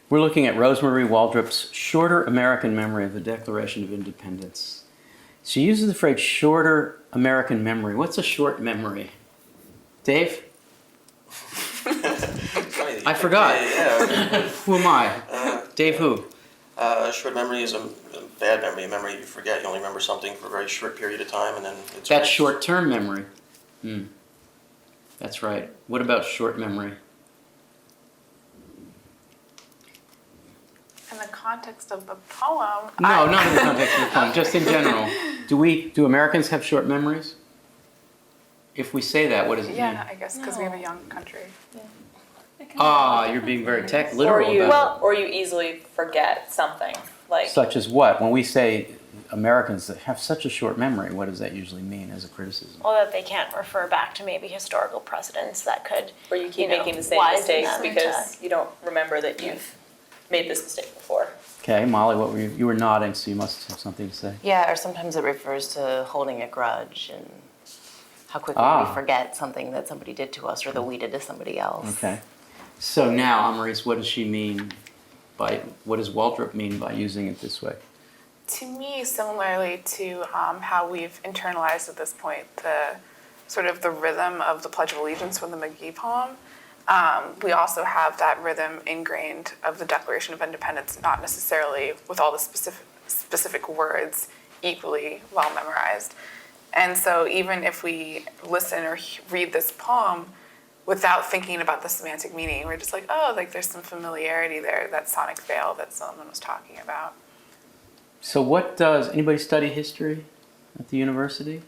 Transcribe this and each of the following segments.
We're looking at Rosemarie Waldrop's Shorter American Memory of the Declaration of Independence. She uses the phrase shorter American memory. What's a short memory? Dave? I forgot. Yeah. Who am I? Dave who? Short memory is a bad memory. A memory you forget. You only remember something for a very short period of time, and then it's... That's short-term memory. That's right. What about short memory? In the context of the poem... No, not in the context of the poem, just in general. Do Americans have short memories? If we say that, what does it mean? Yeah, I guess because we have a young country. You're being very literal about Or you easily forget something. it. Such as what? When we say Americans that have such a short memory, what does that usually mean as a criticism? Well, that they can't refer back to maybe historical precedents that could, Or you keep making the same wisen mistakes them because you don't remember that you've made this mistake before. Okay, Molly, what were you were nodding, so you must have something to say. Yeah, or sometimes it refers to holding a grudge and how quickly we forget something that somebody did to us or that we did to somebody else. Okay. So now, Amaris, what does she mean what does Waldrop mean by using it this way? To me, similarly to how we've internalized at this point the sort of the rhythm of the Pledge of Allegiance from the McGee poem, we also have that rhythm ingrained of the Declaration of Independence, not necessarily with all the specific words equally well memorized. And so even if we listen or read this poem without thinking about the semantic meaning, we're just like, oh, like there's some familiarity there, that sonic veil that someone was talking about. So anybody study history at the university?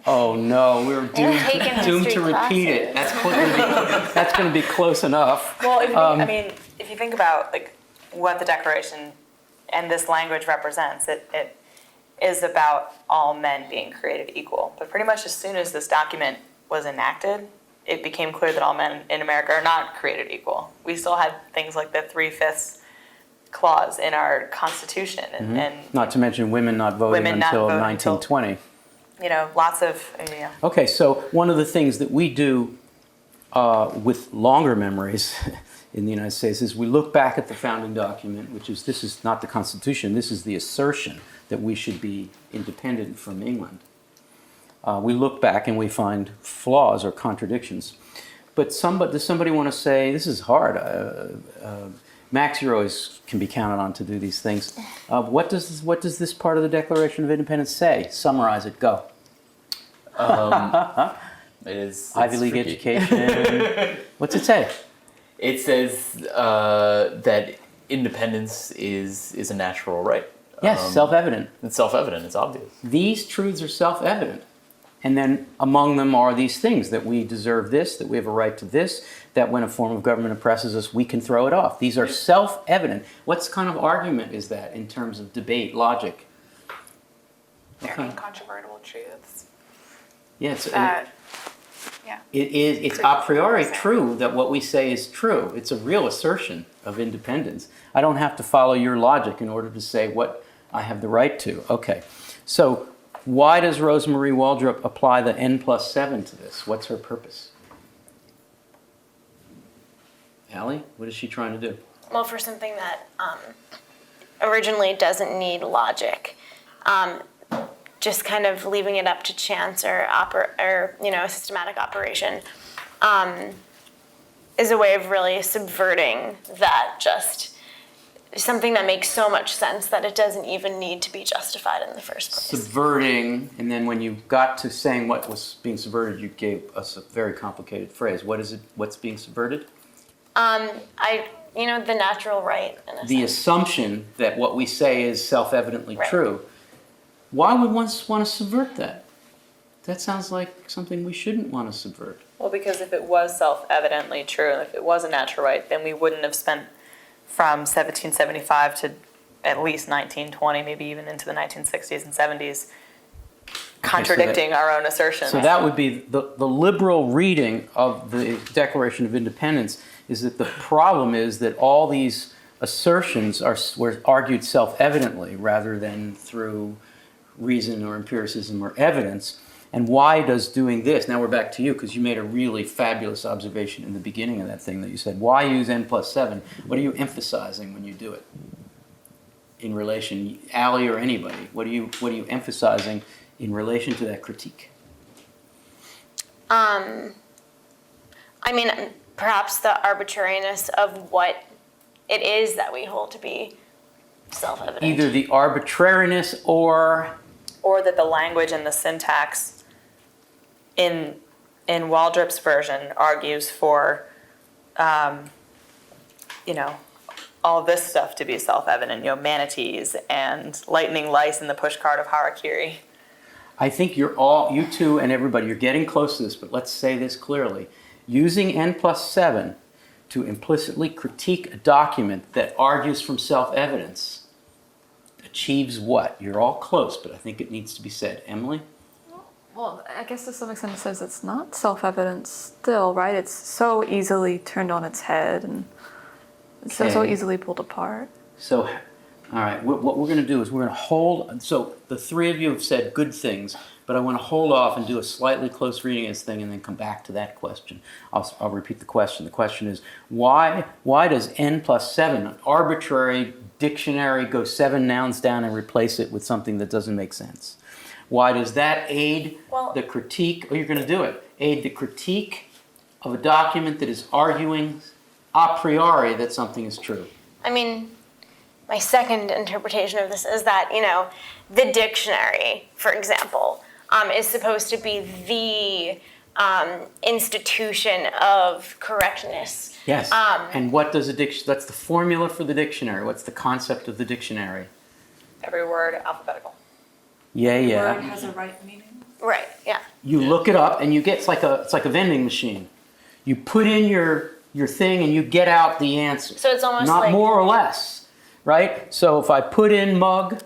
Oh no, we're doomed to repeat it. That's going to be close enough. Well, if you think about what the Declaration and this language represents, it is about all men being created equal. But pretty much as soon as this document was enacted, it became clear that all men in America are not created equal. We still had things like the 3/5 clause in our Constitution, and not to mention women not voting until 1920. Lots of. Okay, so one of the things that we do with longer memories in the United States is we look back at the founding document, this is not the Constitution, this is the assertion that we should be independent from England. We look back and we find flaws or contradictions. But does somebody want to say, this is hard, Max, you always can be counted on to do these things. What does this part of the Declaration of Independence say? Summarize it, go. It's Ivy League tricky. education. What's it say? It says that independence is a natural right. Yes, self-evident. It's self-evident, it's obvious. These truths are self-evident. And then among them are these things, that we deserve this, that we have a right to this, that when a form of government oppresses us, we can throw it off. These are self-evident. What kind of argument is that in terms of debate, logic? They're incontrovertible truths. Yes. It's a priori true that what we say is true. It's a real assertion of independence. I don't have to follow your logic in order to say what I have the right to. Okay. So why does Rosemarie Waldrop apply the N+7 to this? What's her purpose? Allie, what is she trying to do? well, for something that originally doesn't need logic, just kind of leaving it up to chance or a systematic operation is a way of really subverting that, just something that makes so much sense that it doesn't even need to be justified in the first place. Subverting, and then when you got to saying what was being subverted, you gave us a very complicated phrase. What is it? What's being subverted? The natural right. In a The sense. assumption that what we say is self-evidently Right. true. Why would one want to subvert that? That sounds like something we shouldn't want to subvert. Well, because if it was self-evidently true, and if it was a natural right, then we wouldn't have spent from 1775 to at least 1920, maybe even into the 1960s and 70s, contradicting our own assertions. So that would be the liberal reading of the Declaration of Independence, is that the problem is that all these assertions were argued self-evidently rather than through reason or empiricism or evidence. And why does doing this, now we're back to you, because you made a really fabulous observation in the beginning of that thing that you said, why use n+7? What are you emphasizing when you do it? In relation, Allie or anybody, what are you emphasizing in relation to that critique? I mean, perhaps the arbitrariness of what it is that we hold to be self-evident. Either the arbitrariness or that the language and the syntax in Waldrop's version argues for, all this stuff to be self-evident, manatees and lightning lice in the pushcart of Harakiri. I think you two and everybody, you're getting close to this, but let's say this clearly. Using n+7 to implicitly critique a document that argues from self-evidence achieves what? You're all close, but I think it needs to be said. Emily? Well, I guess to some extent it says it's not self-evident still, right? It's so easily turned on its head and so Okay. easily pulled apart. So, all right, what we're going to do is we're going to hold, so the three of you have said good things, but I want to hold off and do a slightly close reading of this thing and then come back to that question. I'll repeat the question. The question is, why does n+7, an arbitrary dictionary, go 7 nouns down and replace it with something that doesn't make sense? Why does that aid the critique, you're going to do it, aid the critique of a document that is arguing a priori that something is true? I mean, my second interpretation of this is that, the dictionary, for example, is supposed to be the institution of correctness. Yes. And what does a dictionary, that's the formula for the dictionary. What's the concept of the dictionary? Every word alphabetical. Yeah. Word has a right meaning. Right, yeah. You look it up and you get, it's like a vending machine. You put in your thing and you get out the answer. So it's almost not like- more or less, right? So if I put in mug,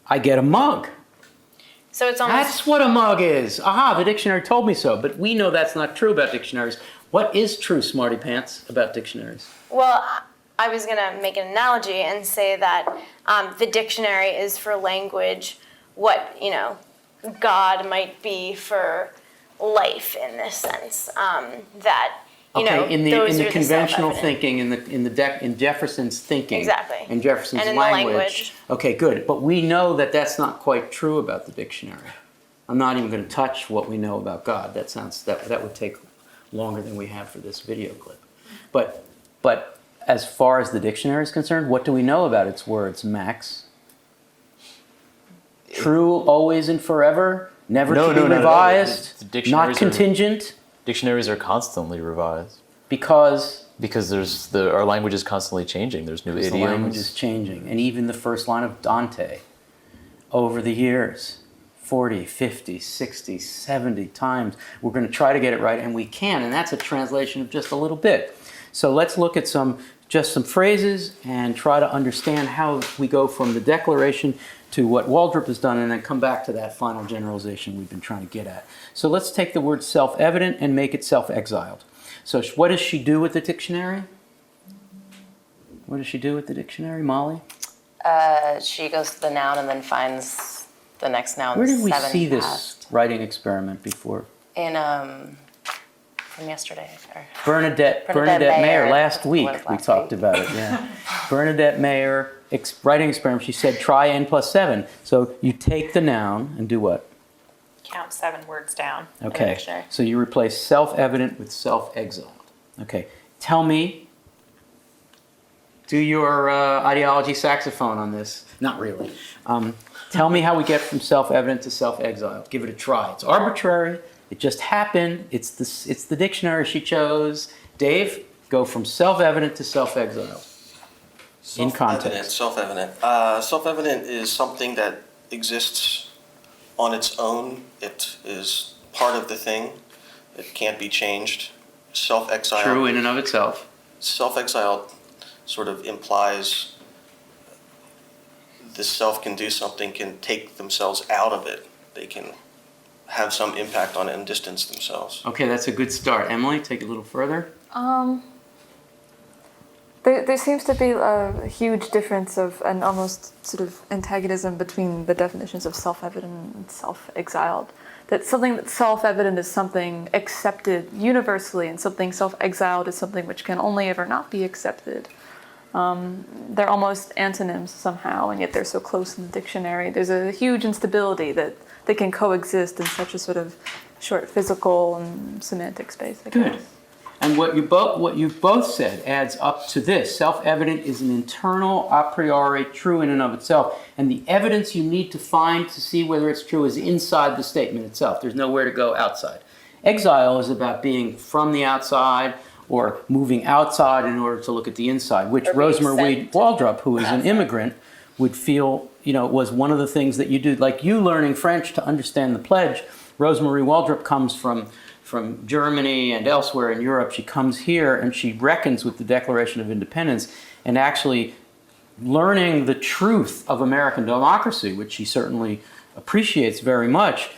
I get a mug. So it's almost... That's what a mug is. Aha, the dictionary told me so. But we know that's not true about dictionaries. What is true, Smarty Pants, about dictionaries? Well, I was going to make an analogy and say that the dictionary is for language what, God might be for life in this sense. That, in the those are the conventional self-evident. thinking, in Jefferson's thinking, Exactly. in Jefferson's And in the language. Okay, good. But we know that that's not quite true about the dictionary. I'm not even going to touch what we know about God. That would take longer than we have for this video clip. But as far as the dictionary is concerned, what do we know about its words, Max? True, always and forever, never No, to be no, no, no. revised, The dictionaries not are- contingent, Dictionaries are constantly revised because our language is constantly changing. There's new the idioms. language is changing. And even the first line of Dante, over the years, 40, 50, 60, 70 times, we're going to try to get it right, and we can, and that's a translation of just a little bit. So let's look at some phrases and try to understand how we go from the declaration to what Waldrop has done, and then come back to that final generalization we've been trying to get at. So let's take the word self-evident and make it self-exiled. So what does she do with the dictionary? What does she do with the dictionary, Molly? She goes to the noun and then finds the next noun. Where did we 7 see this past. writing experiment before? In from yesterday. Bernadette Bernadette Mayer. Mayer. Last week Was we last talked week. about it. Yeah, Bernadette Mayer writing experiment. She said try n+7. So you take the noun and do what? Count 7 words down in the Okay. dictionary. So you replace self-evident with self-exiled. Okay. Tell me. Do your ideology saxophone on this. Not really. Tell me how we get from self-evident to self-exiled. Give it a try. It's arbitrary. It just happened. It's the dictionary she chose. Dave, go from self-evident to self-exiled. In context. Self-evident. Self-evident is something that exists on its own. It is part of the thing. It can't be changed. Self-exiled. True in and of itself. Self-exiled sort of implies the self can do something, can take themselves out of it. They can have some impact on it and distance themselves. Okay, that's a good start. Emily, take it a little further. There seems to be a huge difference of an almost sort of antagonism between the definitions of self-evident and self-exiled. That something that's self-evident is something accepted universally, and something self-exiled is something which can only ever not be accepted. They're almost antonyms somehow, and yet they're so close in the dictionary. There's a huge instability that they can coexist in such a sort of short physical and semantic space, I guess. Good. And what you both said adds up to this. Self-evident is an internal, a priori, true in and of itself. And the evidence you need to find to see whether it's true is inside the statement itself. There's nowhere to go outside. Exile is about being from the outside or moving outside in order to look at the inside, which Rosemarie Waldrop, who is an immigrant, would feel, was one of the things that you do. Like you learning French to understand the pledge. Rosemarie Waldrop comes from Germany and elsewhere in Europe. She comes here and she reckons with the Declaration of Independence and actually learning the truth of American democracy, which she certainly appreciates very much,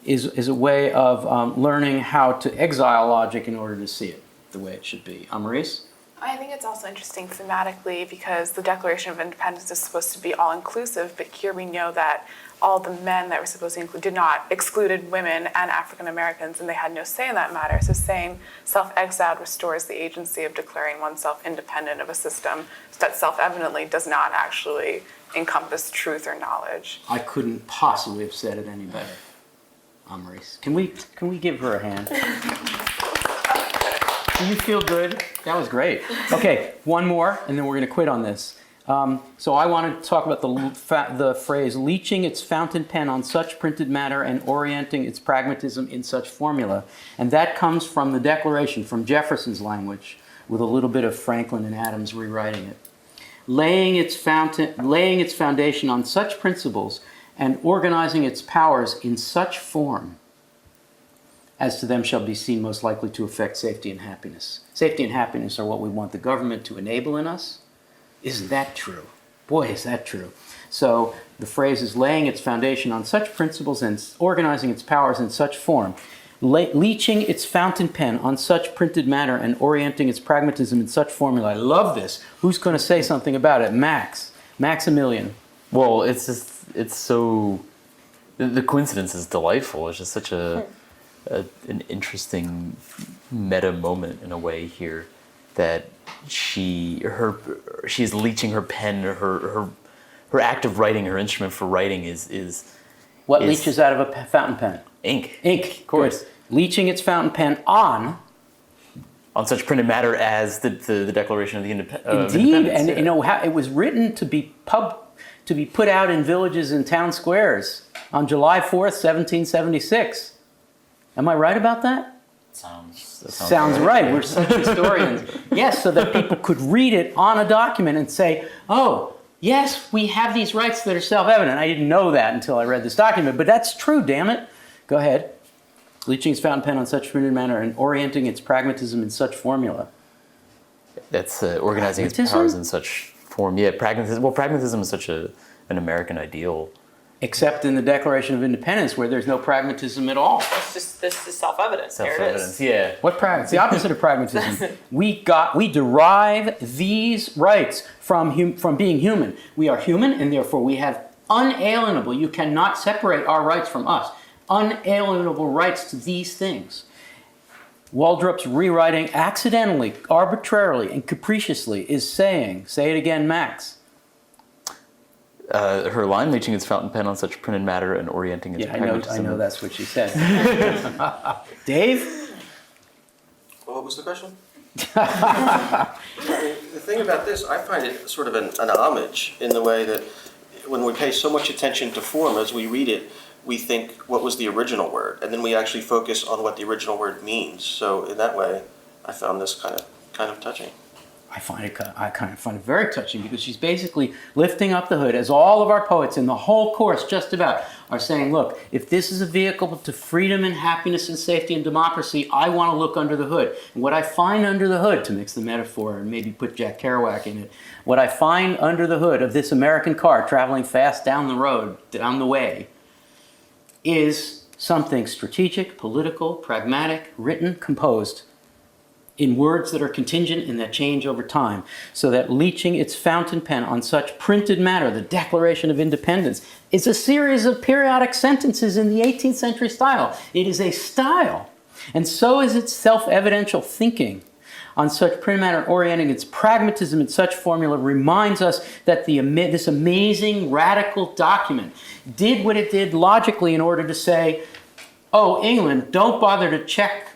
is a way of learning how to exile logic in order to see it the way it should be. Amaris? I think it's also interesting thematically because the Declaration of Independence is supposed to be all-inclusive, but here we know that all the men that were supposed to include excluded women and African Americans, and they had no say in that matter. So saying self-exiled restores the agency of declaring oneself independent of a system that self-evidently does not actually encompass truth or knowledge. I couldn't possibly have said it any better. Amaris. Can we give her a hand? Do you feel good? That was great. Okay, one more, and then we're going to quit on this. So I want to talk about the phrase leaching its fountain pen on such printed matter and orienting its pragmatism in such formula. And that comes from the Declaration, from Jefferson's language, with a little bit of Franklin and Adams rewriting it. Laying its foundation on such principles and organizing its powers in such form as to them shall be seen most likely to affect safety and happiness. Safety and happiness are what we want the government to enable in us. Isn't that true? Boy, is that true. So the phrase is laying its foundation on such principles and organizing its powers in such form, leaching its fountain pen on such printed matter and orienting its pragmatism in such formula. I love this. Who's going to say something about it? Maximilian. Well, it's so, the coincidence is delightful. It's just such an interesting meta moment in a way here, that she's leaching her pen, her act of writing, her instrument for writing is What leaches out of a fountain pen? ink. Ink, of course. Good. Leaching its fountain pen on such printed matter as the Declaration of the Independence. Indeed, and how it was written to be put out in villages and town squares on July 4th, 1776. Am I right about that? Sounds right. We're such historians. Yes, so that people could read it on a document and say, oh, yes, we have these rights that are self-evident. I didn't know that until I read this document, but that's true, damn it. Go ahead. Leaching its fountain pen on such printed manner and orienting its pragmatism in such formula. That's organizing its powers in such form. Yeah, pragmatism. Well, pragmatism is such an American ideal. Except in the Declaration of Independence, where there's no pragmatism at all. This is self-evident. Self-evidence, yeah. What pragmatism? The opposite of pragmatism. We derive these rights from being human. We are human, and therefore we have unalienable. You cannot separate our rights from us. Unalienable rights to these things. Waldrop's rewriting accidentally, arbitrarily, and capriciously is saying, say it again, Max. Her line, leaching its fountain pen on such printed matter and orienting its pragmatism. I know that's what she said. Dave? Well, what was the question? The thing about this, I find it sort of an homage in the way that when we pay so much attention to form as we read it, we think what was the original word, and then we actually focus on what the original word means. So in that way, I found this kind of touching. I kind of find it very touching because she's basically lifting up the hood, as all of our poets in the whole course just about are saying, look, if this is a vehicle to freedom and happiness and safety and democracy, I want to look under the hood. And what I find under the hood, to mix the metaphor and maybe put Jack Kerouac in it, what I find under the hood of this American car traveling fast down the road, down the way, is something strategic, political, pragmatic, written, composed, in words that are contingent and that change over time, so that leaching its fountain pen on such printed matter, the Declaration of Independence, is a series of periodic sentences in the 18th century style. It is a style, and so is its self-evidential thinking on such printed matter, orienting its pragmatism in such formula, reminds us that this amazing radical document did what it did logically in order to say, oh, England, don't bother to check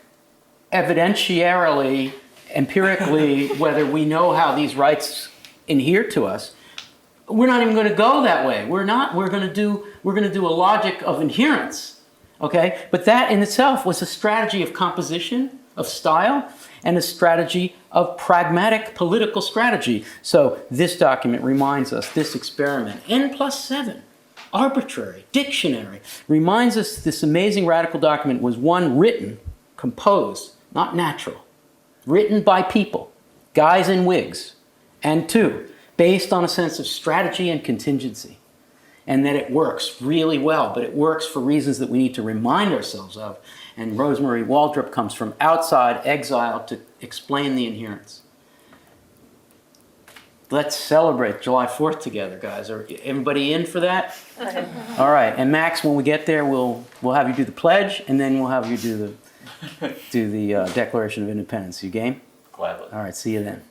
evidentiarily, empirically, whether we know how these rights adhere to us. We're not even going to go that way. We're going to do a logic of adherence, okay? But that in itself was a strategy of composition, of style, and a strategy of pragmatic political strategy. So this document reminds us, this experiment, N+7, arbitrary, dictionary, reminds us this amazing radical document was one, written, composed, not natural, written by people, guys in wigs, and two, based on a sense of strategy and contingency, and that it works really well, but it works for reasons that we need to remind ourselves of, and Rosemarie Waldrop comes from outside exile to explain the adherence. Let's celebrate July 4th together, guys. Are everybody in for that? All right, and Max, when we get there, we'll have you do the pledge, and then we'll have you do the Declaration of Independence. You game? Gladly. All right, see you then.